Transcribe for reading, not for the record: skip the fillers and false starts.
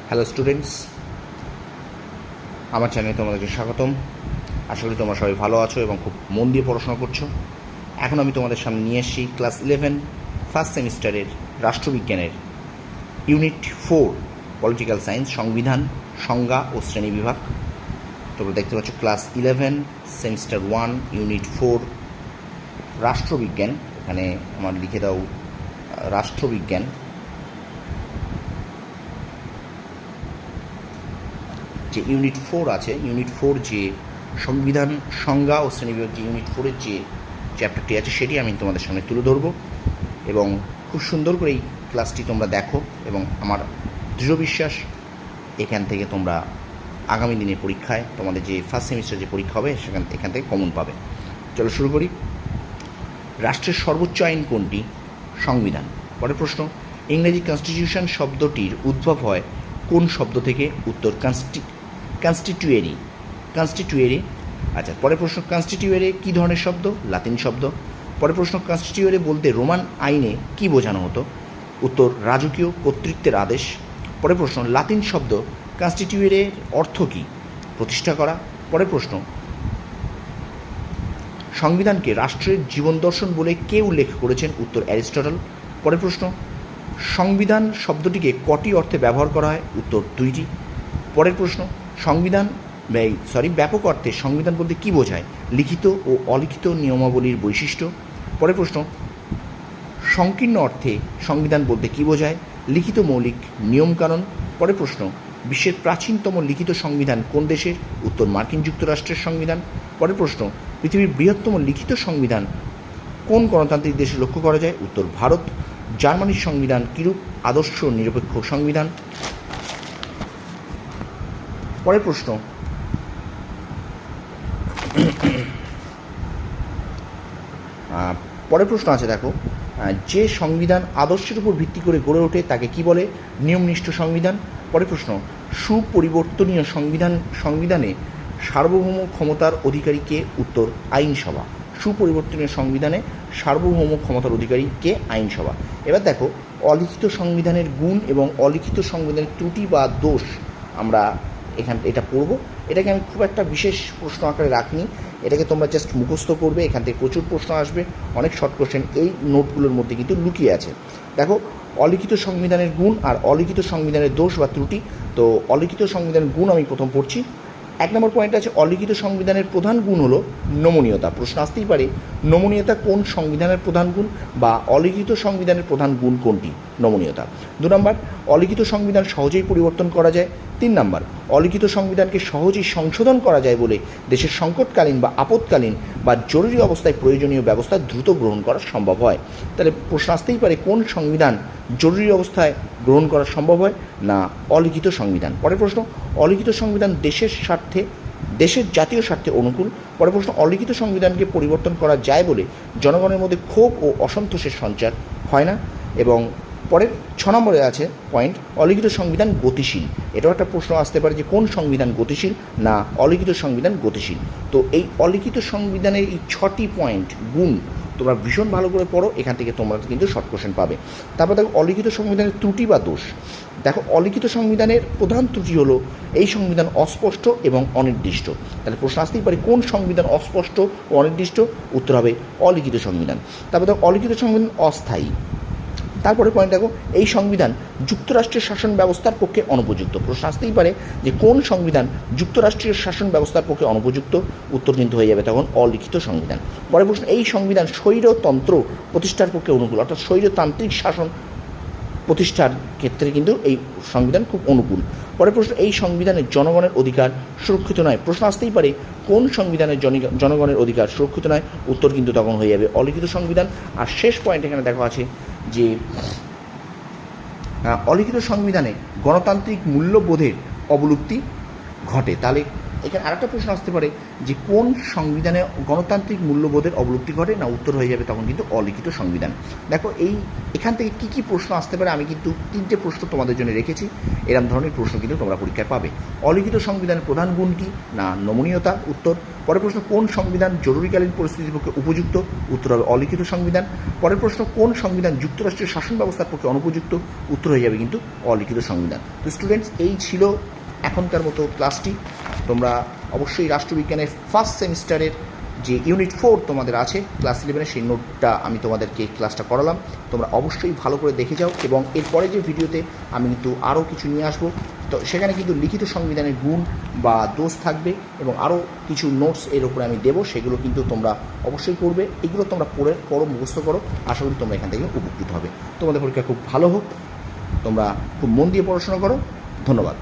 Hello students, আমার চ্যানেলে তোমাদেরকে স্বাগতম। আশা করি তোমরা সবাই ভালো আছো এবং খুব মন দিয়ে পড়াশোনা করছো। এখন আমি তোমাদের সামনে নিয়ে এসেছি ক্লাস 11 ফার্স্ট সেমিস্টারের রাষ্ট্রবিজ্ঞানের ইউনিট 4 পলিটিক্যাল সায়েন্স, সংবিধান, সংজ্ঞা ও শ্রেণীবিভাগ। তোমরা দেখতে পাচ্ছ ক্লাস 11 সেমিস্টার 1 ইউনিট 4 রাষ্ট্রবিজ্ঞান। এখানে আমার লিখে দাও রাষ্ট্রবিজ্ঞান। যে ইউনিট 4 আছে, ইউনিট 4 যে সংবিধান, সংজ্ঞা ও শ্রেণীবিভাগ, যে ইউনিট 4-এর যে চ্যাপ্টারটি আছে সেটি আমি তোমাদের সামনে তুলে ধরবো এবং খুব সুন্দর করে এই ক্লাসটি তোমরা দেখো এবং আমার দৃঢ় বিশ্বাস এখান থেকে তোমরা আগামী দিনের পরীক্ষায় তোমাদের যে ফার্স্ট সেমিস্টার যে পরীক্ষা হবে এখান থেকে কমন পাবে। চলো শুরু করি। রাষ্ট্রের সর্বোচ্চ আইন কোনটি? সংবিধান। পরের প্রশ্ন, ইংরেজি কনস্টিটিউশন শব্দটির উদ্ভব হয় কোন শব্দ থেকে? উত্তর কনস্টিটিউয়েরি। কনস্টিটিউয়েরি। আচ্ছা, পরের প্রশ্ন, কনস্টিটিউয়েরি কী ধরনের শব্দ? লাতিন শব্দ। পরের প্রশ্ন, কনস্টিটিউয়েরি বলতে রোমান আইনে কী বোঝানো হতো? উত্তর রাজকীয় কর্তৃত্বের আদেশ। পরের প্রশ্ন, লাতিন শব্দ কনস্টিটিউয়েরির অর্থ কী? প্রতিষ্ঠা করা। পরের প্রশ্ন, সংবিধানকে রাষ্ট্রের জীবন দর্শন বলে কে উল্লেখ করেছেন? উত্তর অ্যারিস্টটল। পরের প্রশ্ন, সংবিধান শব্দটিকে কটি অর্থে ব্যবহার করা হয়? উত্তর 2টি। পরের প্রশ্ন, ব্যাপক অর্থে সংবিধান বলতে কী বোঝায়? লিখিত ও অলিখিত নিয়মাবলীর বৈশিষ্ট্য। পরের প্রশ্ন, সংকীর্ণ অর্থে সংবিধান বলতে কী বোঝায়? লিখিত মৌলিক নিয়মকানুন। পরের প্রশ্ন, বিশ্বের প্রাচীনতম লিখিত সংবিধান কোন দেশের? উত্তর মার্কিন যুক্তরাষ্ট্রের সংবিধান। পরের প্রশ্ন, পৃথিবীর বৃহত্তম লিখিত সংবিধান কোন গণতান্ত্রিক দেশে লক্ষ্য করা যায়? উত্তর ভারত। জার্মানির সংবিধান কিরূপ? আদর্শ নিরপেক্ষ সংবিধান। পরের প্রশ্ন, আছে দেখো, যে সংবিধান আদর্শের উপর ভিত্তি করে গড়ে ওঠে তাকে কি বলে? নিয়মনিষ্ঠ সংবিধান। পরের প্রশ্ন, সুপরিবর্তনীয় সংবিধানে সার্বভৌম ক্ষমতার অধিকারী কে? উত্তর আইনসভা। সুপরিবর্তনীয় সংবিধানে সার্বভৌম ক্ষমতার অধিকারী কে? আইনসভা। এবার দেখো, অলিখিত সংবিধানের গুণ এবং অলিখিত সংবিধানের ত্রুটি বা দোষ আমরা এটা পড়ব। এটাকে আমি খুব একটা বিশেষ প্রশ্ন আকারে রাখিনি, এটাকে তোমরা জাস্ট মুখস্থ করবে। এখান থেকে প্রচুর প্রশ্ন আসবে, অনেক শর্ট কোশ্চেন এই নোটগুলোর মধ্যে কিন্তু লুকিয়ে আছে। দেখো, অলিখিত সংবিধানের গুণ আর অলিখিত সংবিধানের দোষ বা ত্রুটি। তো অলিখিত সংবিধানের গুণ আমি প্রথম পড়ছি। 1 নম্বর পয়েন্ট আছে, অলিখিত সংবিধানের প্রধান গুণ হলো নমনীয়তা। প্রশ্ন আসতেই পারে, নমনীয়তা কোন সংবিধানের প্রধান গুণ? বা অলিখিত সংবিধানের প্রধান গুণ কোনটি? নমনীয়তা। 2 নম্বর, অলিখিত সংবিধান সহজেই পরিবর্তন করা যায়। 3 নম্বর, অলিখিত সংবিধানকে সহজেই সংশোধন করা যায় বলে দেশের সংকটকালীন বা আপৎকালীন বা জরুরি অবস্থায় প্রয়োজনীয় ব্যবস্থা দ্রুত গ্রহণ করা সম্ভব হয়। তাহলে প্রশ্ন আসতেই পারে, কোন সংবিধান জরুরি অবস্থায় গ্রহণ করা সম্ভব হয়? না, অলিখিত সংবিধান। পরের প্রশ্ন, অলিখিত সংবিধান দেশের জাতীয় স্বার্থে অনুকূল। পরের প্রশ্ন, অলিখিত সংবিধানকে পরিবর্তন করা যায় বলে জনগণের মধ্যে ক্ষোভ ও অসন্তোষের সঞ্চার হয় না। এবং পরের 6 নম্বরে আছে পয়েন্ট, অলিখিত সংবিধান গতিশীল। এটাও একটা প্রশ্ন আসতে পারে যে কোন সংবিধান গতিশীল? না, অলিখিত সংবিধান গতিশীল। তো এই অলিখিত সংবিধানের এই 6টি পয়েন্ট গুণ তোমরা ভীষণ ভালো করে পড়ো, এখান থেকে তোমরা কিন্তু শর্ট কোশ্চেন পাবে। তারপর দেখো, অলিখিত সংবিধানের ত্রুটি বা দোষ। দেখো, অলিখিত সংবিধানের প্রধান ত্রুটি হলো এই সংবিধান অস্পষ্ট এবং অনির্দিষ্ট। তাহলে প্রশ্ন আসতেই পারে, কোন সংবিধান অস্পষ্ট ও অনির্দিষ্ট? উত্তর হবে অলিখিত সংবিধান। তারপর দেখো, অলিখিত সংবিধান অস্থায়ী। তারপরে পয়েন্ট দেখো, এই সংবিধান যুক্তরাষ্ট্রের শাসন ব্যবস্থার পক্ষে অনুপযুক্ত। প্রশ্ন আসতেই পারে যে কোন সংবিধান যুক্তরাষ্ট্রীয় শাসন ব্যবস্থার পক্ষে অনুপযুক্ত? উত্তর কিন্তু হয়ে যাবে তখন অলিখিত সংবিধান। পরের প্রশ্ন, এই সংবিধান স্বৈরতন্ত্র প্রতিষ্ঠার পক্ষে অনুকূল, অর্থাৎ স্বৈরতান্ত্রিক শাসন প্রতিষ্ঠার ক্ষেত্রে কিন্তু এই সংবিধান খুব অনুকূল। পরের প্রশ্ন, এই সংবিধানে জনগণের অধিকার সুরক্ষিত নয়। প্রশ্ন আসতেই পারে, কোন সংবিধানের জনগণের অধিকার সুরক্ষিত নয়? উত্তর কিন্তু তখন হয়ে যাবে অলিখিত সংবিধান। আর শেষ পয়েন্ট এখানে দেখা আছে যে অলিখিত সংবিধানে গণতান্ত্রিক মূল্যবোধের অবলুপ্তি ঘটে। তাহলে এখানে আরেকটা প্রশ্ন আসতে পারে যে কোন সংবিধানে গণতান্ত্রিক মূল্যবোধের অবলুপ্তি ঘটে, না উত্তর হয়ে যাবে তখন কিন্তু অলিখিত সংবিধান। দেখো এখান থেকে কী প্রশ্ন আসতে পারে, আমি কিন্তু 3টে প্রশ্ন তোমাদের জন্য রেখেছি। এরকম ধরনের প্রশ্ন কিন্তু তোমরা পরীক্ষায় পাবে। অলিখিত সংবিধানের প্রধান গুণ কী, না নমনীয়তা, উত্তর। পরের প্রশ্ন, কোন সংবিধান জরুরিকালীন পরিস্থিতির পক্ষে উপযুক্ত, উত্তর হবে অলিখিত সংবিধান। পরের প্রশ্ন, কোন সংবিধান যুক্তরাষ্ট্রের শাসন ব্যবস্থার পক্ষে অনুপযুক্ত, উত্তর হয়ে যাবে কিন্তু অলিখিত সংবিধান। তো স্টুডেন্টস, এই ছিল এখনকার মতো ক্লাসটি। তোমরা অবশ্যই রাষ্ট্রবিজ্ঞানের ফার্স্ট সেমিস্টারের যে ইউনিট 4 তোমাদের আছে ক্লাস 11-এর, সেই নোটটা আমি তোমাদেরকে ক্লাসটা করালাম, তোমরা অবশ্যই ভালো করে দেখে যাও। এবং এরপরে যে ভিডিওতে আমি কিন্তু আরও কিছু নিয়ে আসবো, তো সেখানে কিন্তু লিখিত সংবিধানের গুণ বা দোষ থাকবে এবং আরও কিছু নোটস এর উপরে আমি দেবো, সেগুলো কিন্তু তোমরা অবশ্যই করবে। এগুলো তোমরা পড়ো, মুখস্থ করো, আশা করি তোমরা এখান থেকে উপকৃত হবে। তোমাদের পরীক্ষা খুব ভালো হোক, তোমরা খুব মন দিয়ে পড়াশোনা করো। ধন্যবাদ।